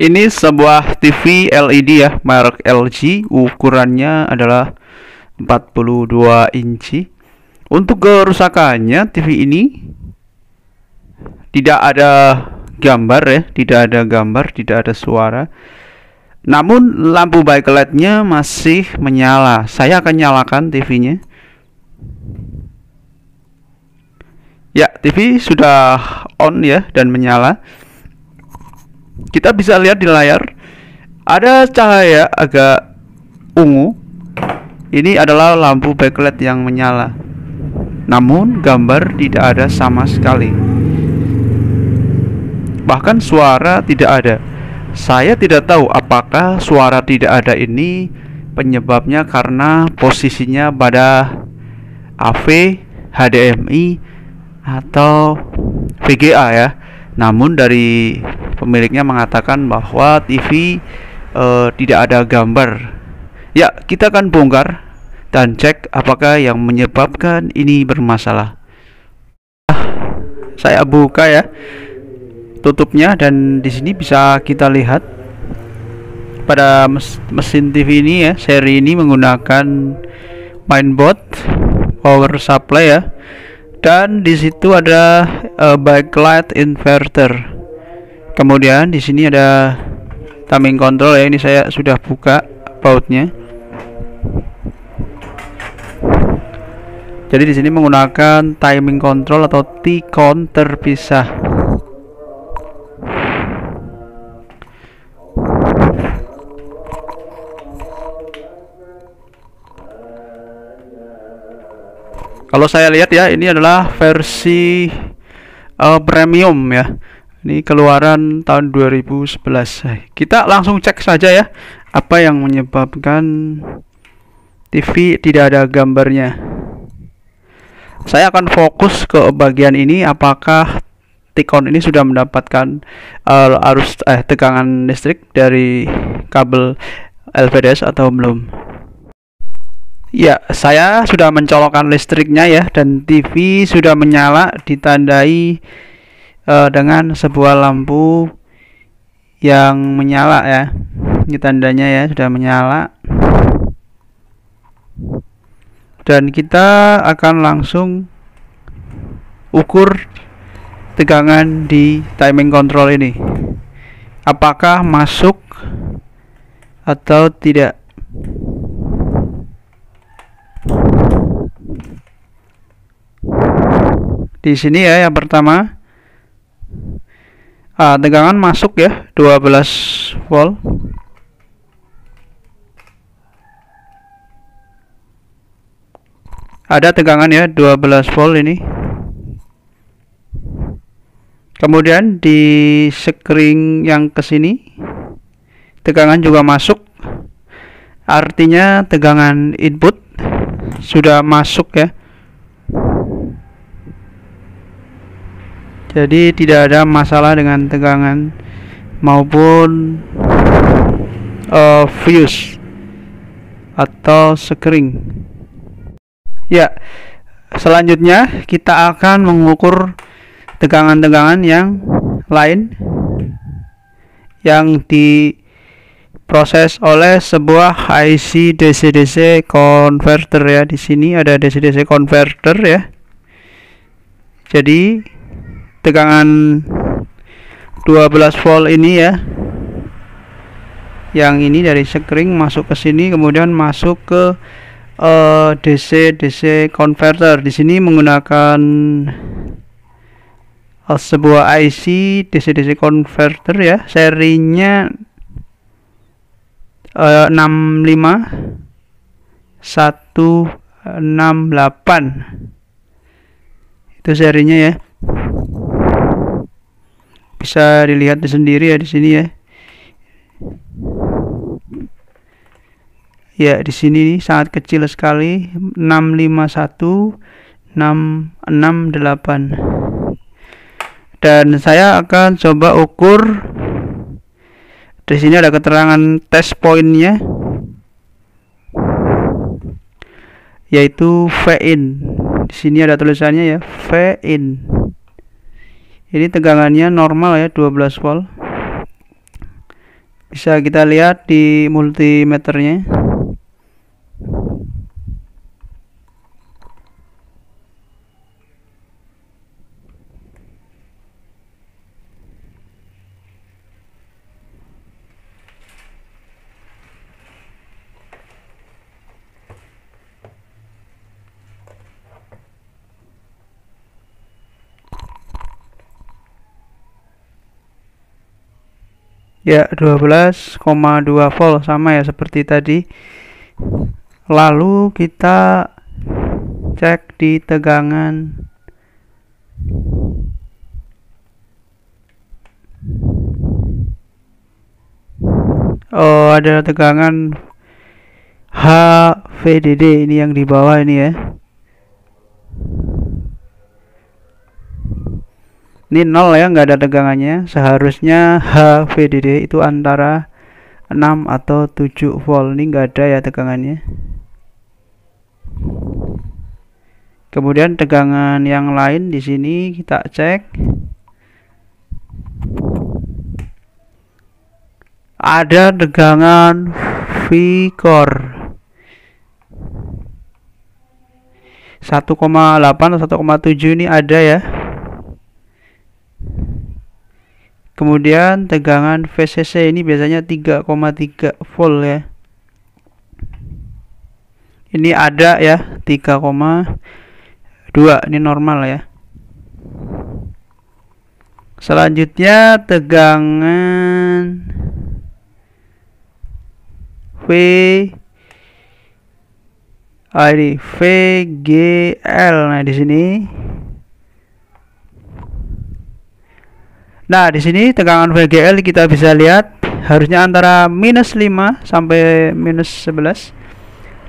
Ini sebuah TV LED ya, merek LG. Ukurannya adalah 42 inci. Untuk kerusakannya, TV ini tidak ada gambar ya, tidak ada suara. Namun lampu backlightnya masih menyala. Saya akan nyalakan TV-nya. Ya, TV sudah on ya dan menyala. Kita bisa lihat di layar ada cahaya agak ungu. Ini adalah lampu backlight yang menyala. Namun gambar tidak ada sama sekali. Bahkan suara tidak ada. Saya tidak tahu apakah suara tidak ada ini penyebabnya karena posisinya pada AV, HDMI atau VGA ya. Namun dari pemiliknya mengatakan bahwa TV tidak ada gambar. Ya, kita akan bongkar dan cek apakah yang menyebabkan ini bermasalah. Saya buka ya tutupnya, dan di sini bisa kita lihat pada mesin TV ini ya, seri ini menggunakan mainboard power supply ya, dan di situ ada backlight inverter. Kemudian di sini ada timing control ya, ini saya sudah buka bautnya. Jadi di sini menggunakan timing control atau T-con terpisah. Kalau saya lihat ya, ini adalah versi premium ya. Ini keluaran tahun 2011. Kita langsung cek saja ya, apa yang menyebabkan TV tidak ada gambarnya. Saya akan fokus ke bagian ini, apakah T-con ini sudah mendapatkan arus tegangan listrik dari kabel LVDS atau belum. Ya, saya sudah mencolokkan listriknya ya, dan TV sudah menyala, ditandai dengan sebuah lampu yang menyala ya. Ini tandanya ya, sudah menyala. Dan kita akan langsung ukur tegangan di timing control ini, apakah masuk atau tidak. Di sini ya, yang pertama tegangan masuk ya, 12 volt. Ada tegangan ya, 12 volt ini. Kemudian di screen yang ke sini tegangan juga masuk. Artinya tegangan input sudah masuk ya. Jadi tidak ada masalah dengan tegangan maupun fuse atau screen. Ya, selanjutnya kita akan mengukur tegangan-tegangan yang lain yang diproses oleh sebuah IC DC-DC converter ya. Di sini ada DC-DC converter ya. Jadi tegangan 12 volt ini ya, yang ini dari screen masuk ke sini, kemudian masuk ke DC-DC converter. Di sini menggunakan sebuah IC DC-DC converter ya, serinya 65168. Itu serinya ya. Bisa dilihat sendiri ya di sini ya. Ya, di sini sangat kecil sekali, 651668. Dan saya akan coba ukur. Di sini ada keterangan test pointnya, yaitu V-in. Di sini ada tulisannya ya, V-in. Ini tegangannya normal ya, 12 volt. Bisa kita lihat di multimeternya. Ya, 12,2 volt sama ya seperti tadi. Lalu kita cek di tegangan. Oh, ada tegangan HVDD ini yang di bawah ini ya. Ini 0 ya, nggak ada tegangannya. Seharusnya HVDD itu antara 6 atau 7 volt. Ini nggak ada ya tegangannya. Kemudian tegangan yang lain di sini kita cek. Ada tegangan V-core 1,8 atau 1,7 ini ada ya. Kemudian tegangan VCC ini biasanya 3,3 volt ya. Ini ada ya 3,2, ini normal ya. Selanjutnya tegangan VGL. Nah, di sini. Nah, di sini tegangan VGL kita bisa lihat harusnya antara -5 sampai -11.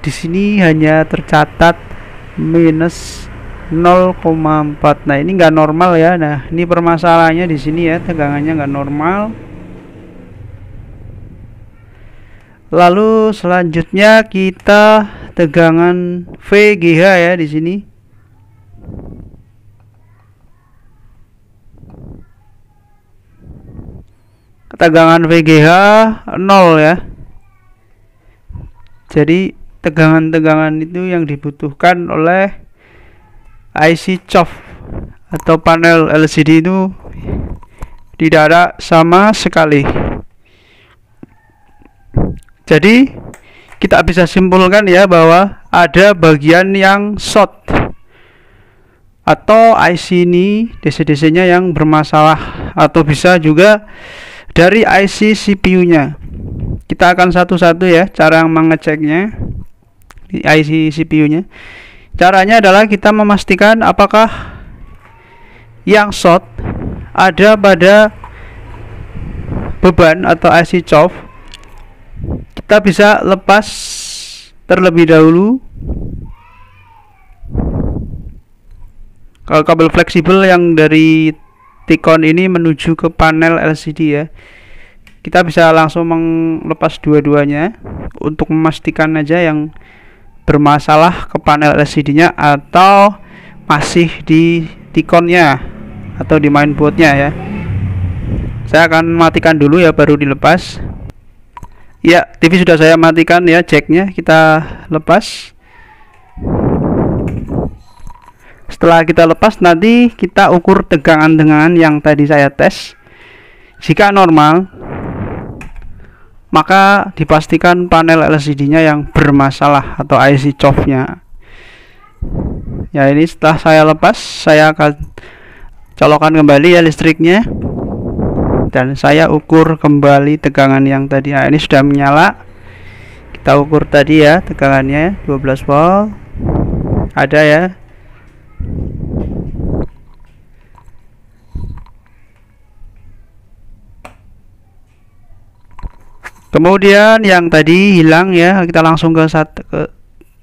Di sini hanya tercatat -0,4. Nah, ini nggak normal ya. Nah, ini permasalahannya di sini ya, tegangannya nggak normal. Lalu selanjutnya kita tegangan VGH ya di sini. Tegangan VGH 0 ya. Jadi tegangan-tegangan itu yang dibutuhkan oleh IC CHOF atau panel LCD itu tidak ada sama sekali. Jadi kita bisa simpulkan ya bahwa ada bagian yang short atau IC ini DC-DC-nya yang bermasalah, atau bisa juga dari IC CPU-nya. Kita akan satu-satu ya cara mengeceknya di IC CPU-nya. Caranya adalah kita memastikan apakah yang short ada pada beban atau IC CHOF. Kita bisa lepas terlebih dahulu. Kalau kabel fleksibel yang dari T-Con ini menuju ke panel LCD ya, kita bisa langsung melepas dua-duanya untuk memastikan aja yang bermasalah ke panel LCD-nya atau masih di T-Con-nya atau di mainboard-nya ya. Saya akan matikan dulu ya, baru dilepas. Ya, TV sudah saya matikan ya, jacknya kita lepas. Setelah kita lepas, nanti kita ukur tegangan-tegangan yang tadi saya tes. Jika normal, maka dipastikan panel LCD-nya yang bermasalah atau IC CHOF-nya. Ya, ini setelah saya lepas, saya akan colokkan kembali ya listriknya. Dan saya ukur kembali tegangan yang tadi. Nah, ini sudah menyala. Kita ukur tadi ya tegangannya 12 volt. Ada ya. Kemudian yang tadi hilang ya, kita langsung ke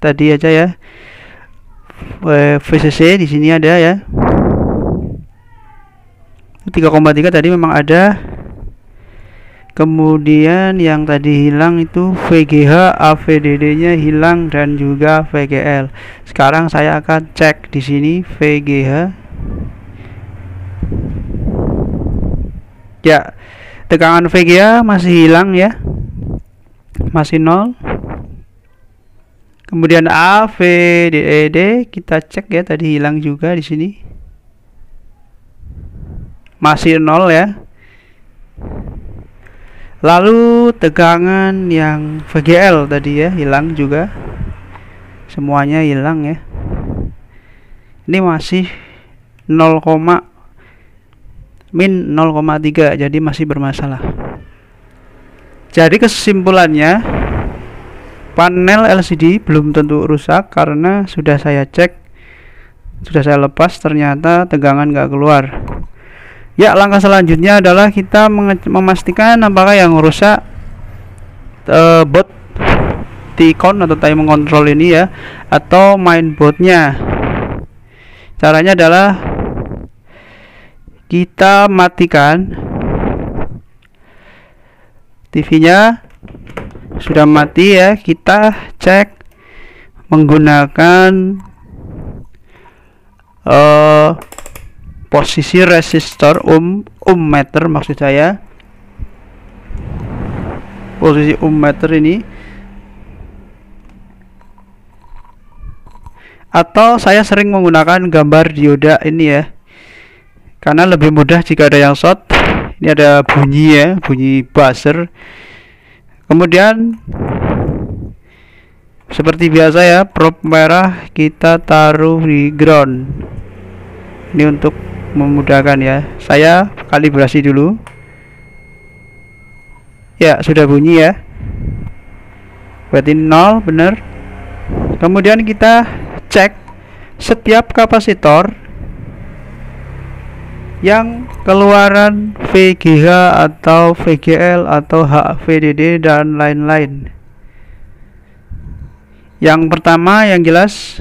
tadi aja ya. VCC di sini ada ya. 3,3 tadi memang ada. Kemudian yang tadi hilang itu VGH, AVDD-nya hilang dan juga VGL. Sekarang saya akan cek di sini VGH. Ya, tegangan VGA masih hilang ya, masih 0. Kemudian AVDED kita cek ya, tadi hilang juga di sini, masih 0 ya. Lalu tegangan yang VGL tadi ya hilang juga, semuanya hilang ya. Ini masih 0, min 0,3, jadi masih bermasalah. Jadi kesimpulannya, panel LCD belum tentu rusak karena sudah saya cek, sudah saya lepas, ternyata tegangan nggak keluar. Ya, langkah selanjutnya adalah kita memastikan apakah yang rusak board T-con atau timing control ini ya, atau mainboardnya. Caranya adalah kita matikan TV-nya, sudah mati ya, kita cek menggunakan posisi resistor meter, maksud saya posisi meter ini, atau saya sering menggunakan gambar dioda ini ya, karena lebih mudah jika ada yang short. Ini ada bunyi ya, bunyi buzzer. Kemudian seperti biasa ya, probe merah kita taruh di ground. Ini untuk memudahkan ya. Saya kalibrasi dulu. Ya, sudah bunyi ya. Berarti 0 benar. Kemudian kita cek setiap kapasitor yang keluaran VGH atau VGL atau HVDD dan lain-lain. Yang pertama yang jelas,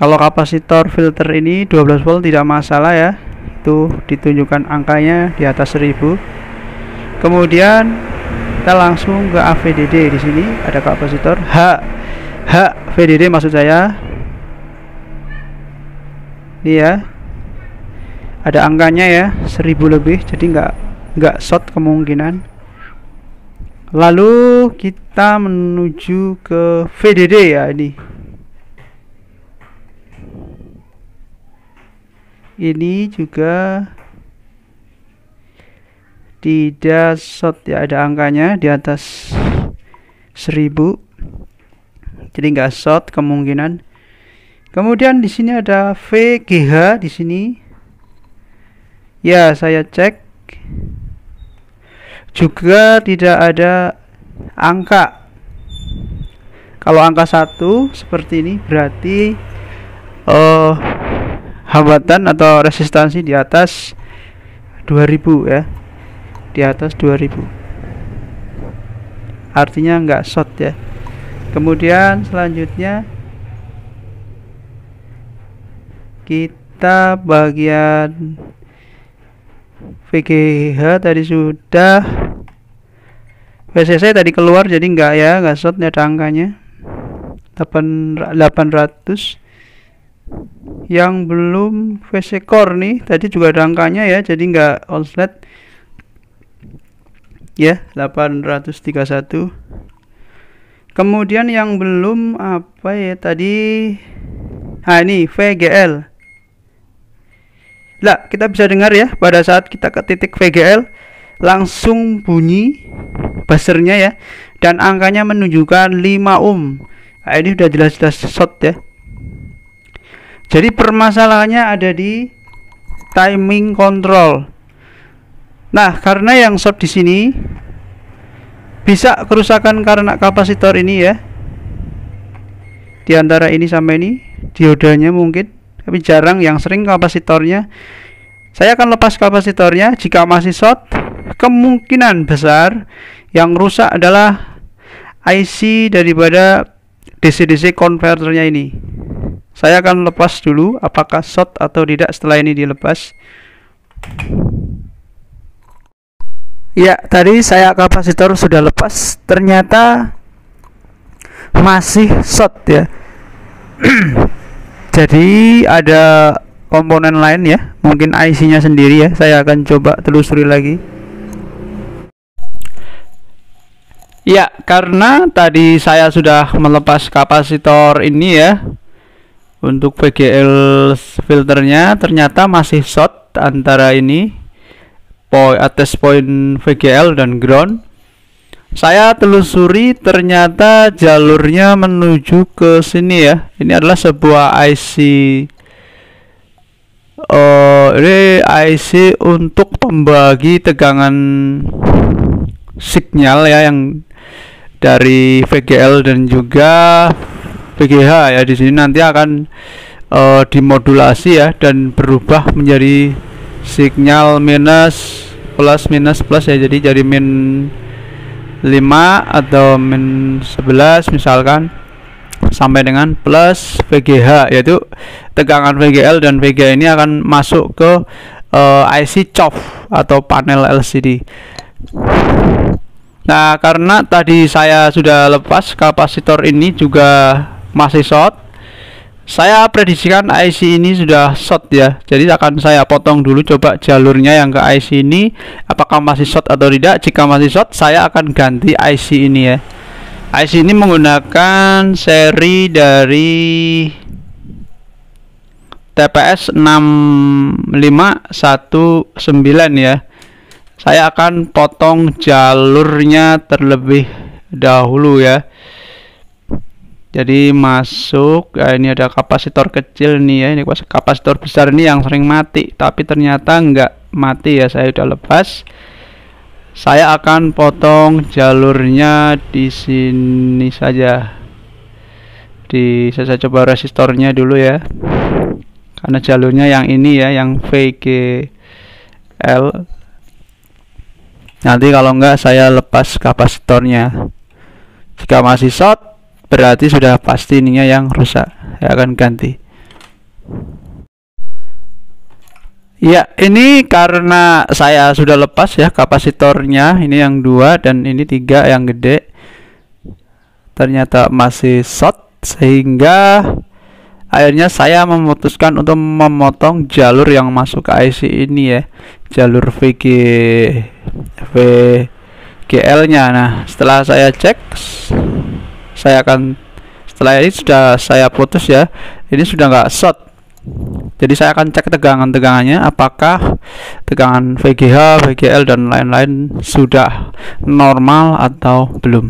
kalau kapasitor filter ini 12 volt tidak masalah ya, itu ditunjukkan angkanya di atas 1000. Kemudian kita langsung ke AVDD. Di sini ada kapasitor HVDD maksud saya. Ini ya, ada angkanya ya, 1000 lebih, jadi nggak short kemungkinan. Lalu kita menuju ke VDD ya, ini juga tidak short ya, ada angkanya di atas 1000, jadi nggak short kemungkinan. Kemudian di sini ada VGH di sini. Ya, saya cek juga tidak ada angka. Kalau angka 1 seperti ini berarti hambatan atau resistansi di atas 2000 ya, di atas 2000, artinya nggak short ya. Kemudian selanjutnya kita bagian VGH tadi sudah, VCC tadi keluar jadi nggak short, ada angkanya 800. Yang belum VC core nih tadi juga ada angkanya ya, jadi nggak onslet ya, 831. Kemudian yang belum apa ya tadi, ini VGL. Lah, kita bisa dengar ya, pada saat kita ke titik VGL langsung bunyi buzzernya ya, dan angkanya menunjukkan 5 ohm. Nah, ini sudah jelas-jelas short ya. Jadi permasalahannya ada di timing control. Nah, karena yang short di sini bisa kerusakan karena kapasitor ini ya, di antara ini sama ini diodanya mungkin, tapi jarang. Yang sering kapasitornya. Saya akan lepas kapasitornya. Jika masih short, kemungkinan besar yang rusak adalah IC daripada DC-DC converternya ini. Saya akan lepas dulu apakah short atau tidak setelah ini dilepas. Ya, tadi saya kapasitor sudah lepas, ternyata masih short ya. Jadi ada komponen lain ya, mungkin IC-nya sendiri ya. Saya akan coba telusuri lagi. Ya, karena tadi saya sudah melepas kapasitor ini ya. Untuk VGL filternya ternyata masih short antara ini atas poin VGL dan ground. Saya telusuri ternyata jalurnya menuju ke sini ya. Ini adalah sebuah IC ini IC untuk pembagi tegangan sinyal ya, yang dari VGL dan juga VGH ya. Di sini nanti akan dimodulasi ya dan berubah menjadi sinyal minus plus minus plus ya. Jadi min 5 atau min 11 misalkan sampai dengan plus VGH, yaitu tegangan VGL dan VGH ini akan masuk ke IC COF atau panel LCD. Nah, karena tadi saya sudah lepas kapasitor ini juga masih short, saya prediksikan IC ini sudah short ya. Jadi akan saya potong dulu coba jalurnya yang ke IC ini apakah masih short atau tidak. Jika masih short, saya akan ganti IC ini ya. IC ini menggunakan seri dari TPS 6519 ya. Saya akan potong jalurnya terlebih dahulu ya. Jadi masuk, ini ada kapasitor kecil nih ya. Ini kapasitor besar ini yang sering mati, tapi ternyata nggak mati ya. Saya udah lepas. Saya akan potong jalurnya di sini saja. Saya coba resistornya dulu ya. Karena jalurnya yang ini ya, yang VGL. Nanti kalau enggak saya lepas kapasitornya. Jika masih short, berarti sudah pasti ininya yang rusak. Saya akan ganti. Ya, ini karena saya sudah lepas ya kapasitornya. Ini yang 2 dan ini 3 yang gede. Ternyata masih short, sehingga akhirnya saya memutuskan untuk memotong jalur yang masuk ke IC ini ya. Jalur VGL nya. Nah, setelah saya cek, setelah ini sudah saya putus ya, ini sudah nggak short. Jadi saya akan cek tegangannya apakah tegangan VGH, VGL dan lain-lain sudah normal atau belum.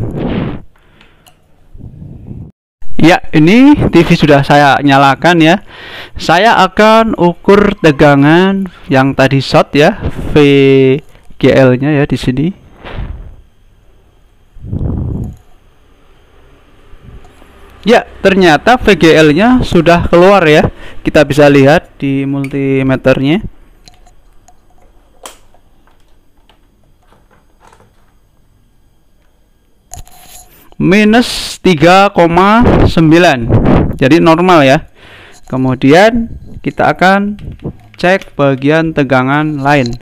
Ya, ini TV sudah saya nyalakan ya. Saya akan ukur tegangan yang tadi short ya, VGL nya ya di sini. Ya, ternyata VGL-nya sudah keluar ya. Kita bisa lihat di multimeternya. Minus 3,9. Jadi normal ya. Kemudian kita akan cek bagian tegangan lain.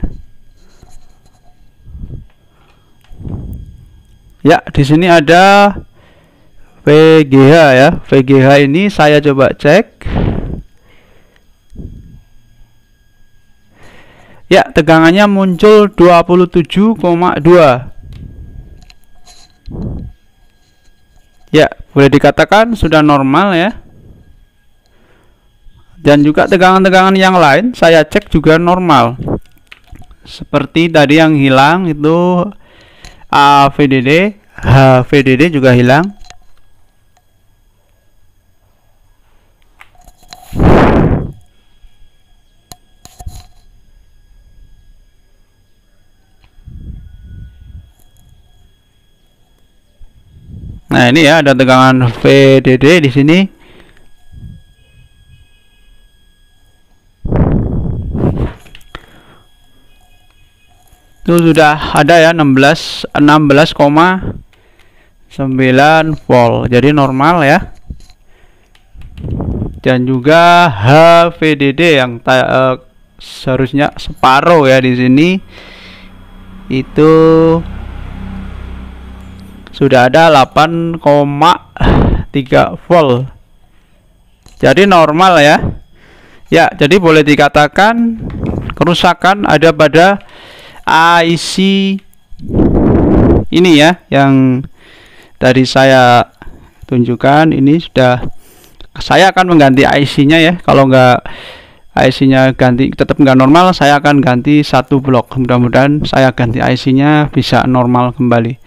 Ya, di sini ada VGH ya. VGH ini saya coba cek. Ya, tegangannya muncul 27,2. Ya, boleh dikatakan sudah normal ya. Dan juga tegangan-tegangan yang lain saya cek juga normal. Seperti tadi yang hilang itu AVDD, HVDD juga hilang. Nah, ini ya ada tegangan VDD di sini. Itu sudah ada ya 16,9 volt. Jadi normal ya. Dan juga HVDD yang seharusnya separuh ya di sini. Itu sudah ada 8,3 volt. Jadi normal ya. Ya, jadi boleh dikatakan kerusakan ada pada IC ini ya, yang Tadi saya tunjukkan ini sudah, saya akan mengganti IC-nya ya. Kalau nggak IC-nya ganti tetap nggak normal, saya akan ganti satu blok. Mudah-mudahan saya ganti IC-nya bisa normal kembali.